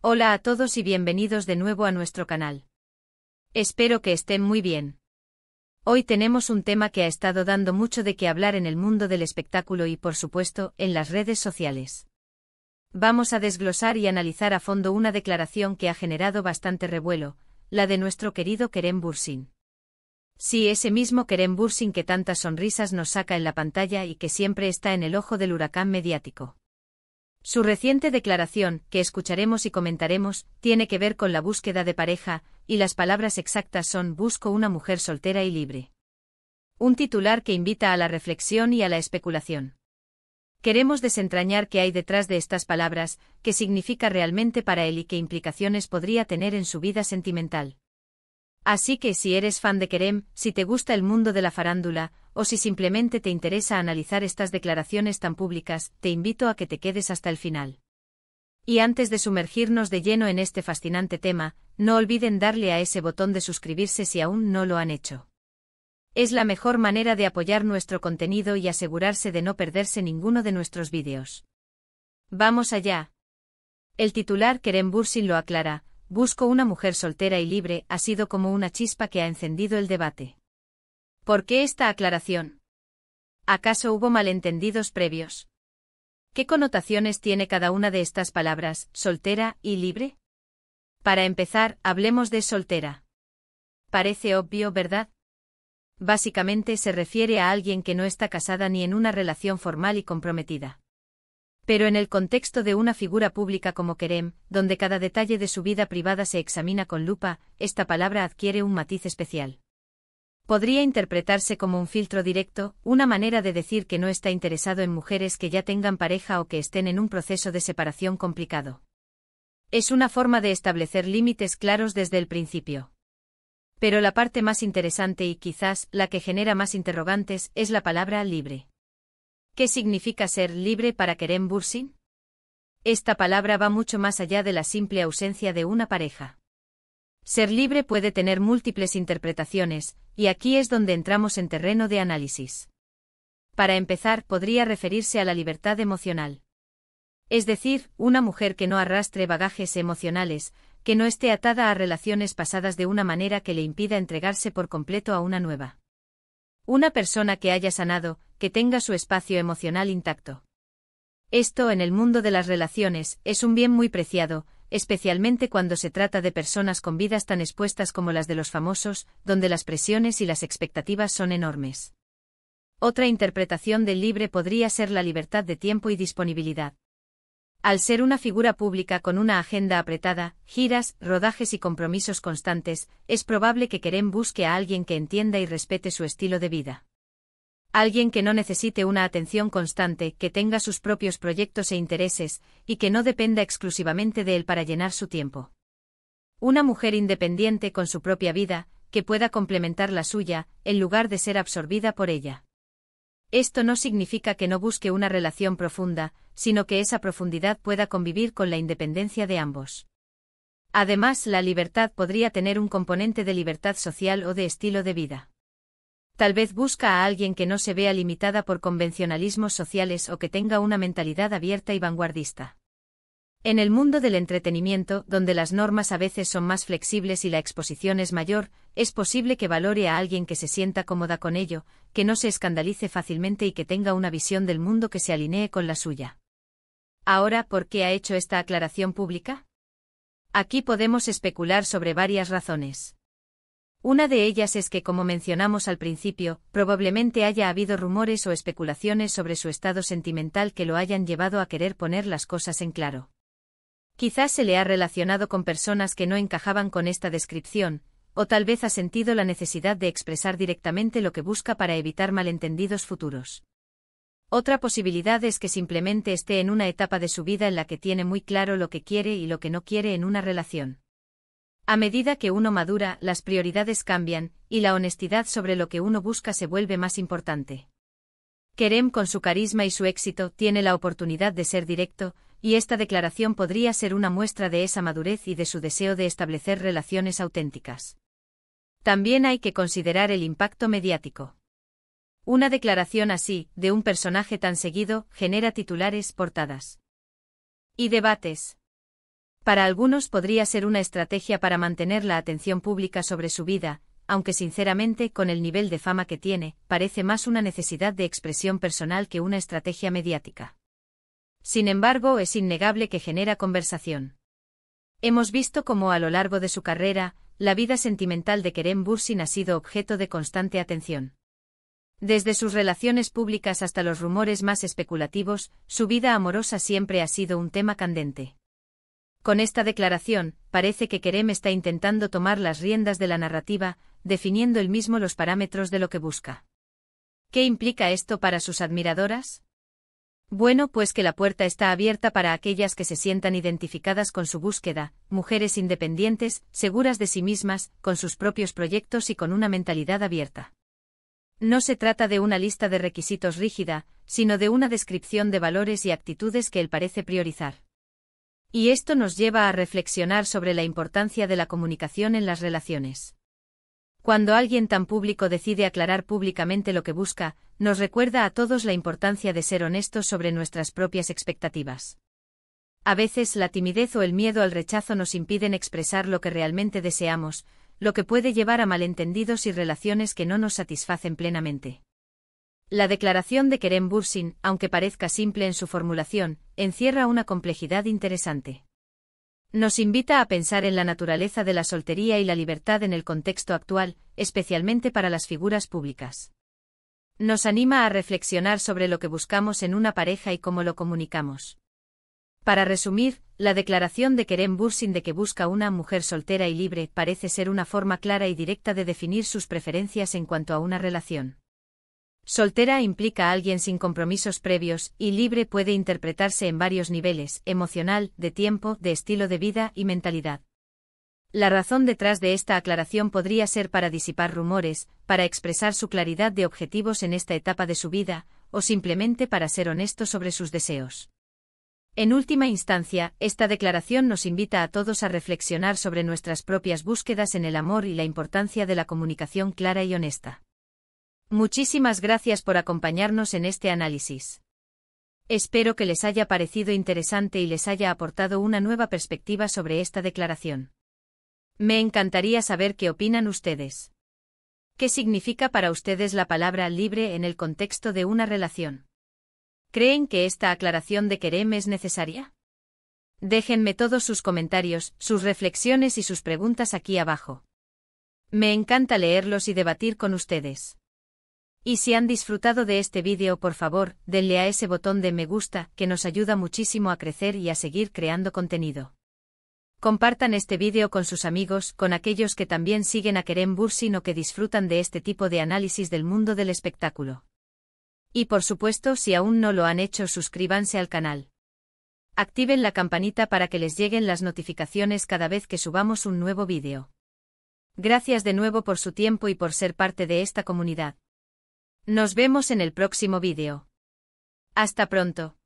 Hola a todos y bienvenidos de nuevo a nuestro canal. Espero que estén muy bien. Hoy tenemos un tema que ha estado dando mucho de qué hablar en el mundo del espectáculo y, por supuesto, en las redes sociales. Vamos a desglosar y analizar a fondo una declaración que ha generado bastante revuelo, la de nuestro querido Kerem Bürsin. Sí, ese mismo Kerem Bürsin que tantas sonrisas nos saca en la pantalla y que siempre está en el ojo del huracán mediático. Su reciente declaración, que escucharemos y comentaremos, tiene que ver con la búsqueda de pareja, y las palabras exactas son: busco una mujer soltera y libre. Un titular que invita a la reflexión y a la especulación. Queremos desentrañar qué hay detrás de estas palabras, qué significa realmente para él y qué implicaciones podría tener en su vida sentimental. Así que si eres fan de Kerem, si te gusta el mundo de la farándula, o si simplemente te interesa analizar estas declaraciones tan públicas, te invito a que te quedes hasta el final. Y antes de sumergirnos de lleno en este fascinante tema, no olviden darle a ese botón de suscribirse si aún no lo han hecho. Es la mejor manera de apoyar nuestro contenido y asegurarse de no perderse ninguno de nuestros vídeos. Vamos allá. El titular Kerem Bürsin lo aclara: busco una mujer soltera y libre, ha sido como una chispa que ha encendido el debate. ¿Por qué esta aclaración? ¿Acaso hubo malentendidos previos? ¿Qué connotaciones tiene cada una de estas palabras, soltera y libre? Para empezar, hablemos de soltera. Parece obvio, ¿verdad? Básicamente se refiere a alguien que no está casada ni en una relación formal y comprometida. Pero en el contexto de una figura pública como Kerem, donde cada detalle de su vida privada se examina con lupa, esta palabra adquiere un matiz especial. Podría interpretarse como un filtro directo, una manera de decir que no está interesado en mujeres que ya tengan pareja o que estén en un proceso de separación complicado. Es una forma de establecer límites claros desde el principio. Pero la parte más interesante y quizás la que genera más interrogantes es la palabra libre. ¿Qué significa ser libre para Kerem Bürsin? Esta palabra va mucho más allá de la simple ausencia de una pareja. Ser libre puede tener múltiples interpretaciones, y aquí es donde entramos en terreno de análisis. Para empezar, podría referirse a la libertad emocional. Es decir, una mujer que no arrastre bagajes emocionales, que no esté atada a relaciones pasadas de una manera que le impida entregarse por completo a una nueva. Una persona que haya sanado, que tenga su espacio emocional intacto. Esto en el mundo de las relaciones es un bien muy preciado, especialmente cuando se trata de personas con vidas tan expuestas como las de los famosos, donde las presiones y las expectativas son enormes. Otra interpretación del libre podría ser la libertad de tiempo y disponibilidad. Al ser una figura pública con una agenda apretada, giras, rodajes y compromisos constantes, es probable que Kerem busque a alguien que entienda y respete su estilo de vida. Alguien que no necesite una atención constante, que tenga sus propios proyectos e intereses, y que no dependa exclusivamente de él para llenar su tiempo. Una mujer independiente con su propia vida, que pueda complementar la suya, en lugar de ser absorbida por ella. Esto no significa que no busque una relación profunda, sino que esa profundidad pueda convivir con la independencia de ambos. Además, la libertad podría tener un componente de libertad social o de estilo de vida. Tal vez busca a alguien que no se vea limitada por convencionalismos sociales o que tenga una mentalidad abierta y vanguardista. En el mundo del entretenimiento, donde las normas a veces son más flexibles y la exposición es mayor, es posible que valore a alguien que se sienta cómoda con ello, que no se escandalice fácilmente y que tenga una visión del mundo que se alinee con la suya. Ahora, ¿por qué ha hecho esta aclaración pública? Aquí podemos especular sobre varias razones. Una de ellas es que, como mencionamos al principio, probablemente haya habido rumores o especulaciones sobre su estado sentimental que lo hayan llevado a querer poner las cosas en claro. Quizás se le ha relacionado con personas que no encajaban con esta descripción, o tal vez ha sentido la necesidad de expresar directamente lo que busca para evitar malentendidos futuros. Otra posibilidad es que simplemente esté en una etapa de su vida en la que tiene muy claro lo que quiere y lo que no quiere en una relación. A medida que uno madura, las prioridades cambian, y la honestidad sobre lo que uno busca se vuelve más importante. Kerem, con su carisma y su éxito, tiene la oportunidad de ser directo, y esta declaración podría ser una muestra de esa madurez y de su deseo de establecer relaciones auténticas. También hay que considerar el impacto mediático. Una declaración así, de un personaje tan seguido, genera titulares, portadas y debates. Para algunos podría ser una estrategia para mantener la atención pública sobre su vida, aunque sinceramente, con el nivel de fama que tiene, parece más una necesidad de expresión personal que una estrategia mediática. Sin embargo, es innegable que genera conversación. Hemos visto cómo a lo largo de su carrera, la vida sentimental de Kerem Bürsin ha sido objeto de constante atención. Desde sus relaciones públicas hasta los rumores más especulativos, su vida amorosa siempre ha sido un tema candente. Con esta declaración, parece que Kerem está intentando tomar las riendas de la narrativa, definiendo él mismo los parámetros de lo que busca. ¿Qué implica esto para sus admiradoras? Bueno, pues que la puerta está abierta para aquellas que se sientan identificadas con su búsqueda, mujeres independientes, seguras de sí mismas, con sus propios proyectos y con una mentalidad abierta. No se trata de una lista de requisitos rígida, sino de una descripción de valores y actitudes que él parece priorizar. Y esto nos lleva a reflexionar sobre la importancia de la comunicación en las relaciones. Cuando alguien tan público decide aclarar públicamente lo que busca, nos recuerda a todos la importancia de ser honestos sobre nuestras propias expectativas. A veces la timidez o el miedo al rechazo nos impiden expresar lo que realmente deseamos, lo que puede llevar a malentendidos y relaciones que no nos satisfacen plenamente. La declaración de Kerem Bürsin, aunque parezca simple en su formulación, encierra una complejidad interesante. Nos invita a pensar en la naturaleza de la soltería y la libertad en el contexto actual, especialmente para las figuras públicas. Nos anima a reflexionar sobre lo que buscamos en una pareja y cómo lo comunicamos. Para resumir, la declaración de Kerem Bürsin de que busca una mujer soltera y libre parece ser una forma clara y directa de definir sus preferencias en cuanto a una relación. Soltera implica a alguien sin compromisos previos, y libre puede interpretarse en varios niveles: emocional, de tiempo, de estilo de vida y mentalidad. La razón detrás de esta aclaración podría ser para disipar rumores, para expresar su claridad de objetivos en esta etapa de su vida, o simplemente para ser honesto sobre sus deseos. En última instancia, esta declaración nos invita a todos a reflexionar sobre nuestras propias búsquedas en el amor y la importancia de la comunicación clara y honesta. Muchísimas gracias por acompañarnos en este análisis. Espero que les haya parecido interesante y les haya aportado una nueva perspectiva sobre esta declaración. Me encantaría saber qué opinan ustedes. ¿Qué significa para ustedes la palabra libre en el contexto de una relación? ¿Creen que esta aclaración de Kerem es necesaria? Déjenme todos sus comentarios, sus reflexiones y sus preguntas aquí abajo. Me encanta leerlos y debatir con ustedes. Y si han disfrutado de este vídeo, por favor, denle a ese botón de me gusta, que nos ayuda muchísimo a crecer y a seguir creando contenido. Compartan este vídeo con sus amigos, con aquellos que también siguen a Kerem Bürsin o que disfrutan de este tipo de análisis del mundo del espectáculo. Y por supuesto, si aún no lo han hecho, suscríbanse al canal. Activen la campanita para que les lleguen las notificaciones cada vez que subamos un nuevo vídeo. Gracias de nuevo por su tiempo y por ser parte de esta comunidad. Nos vemos en el próximo vídeo. Hasta pronto.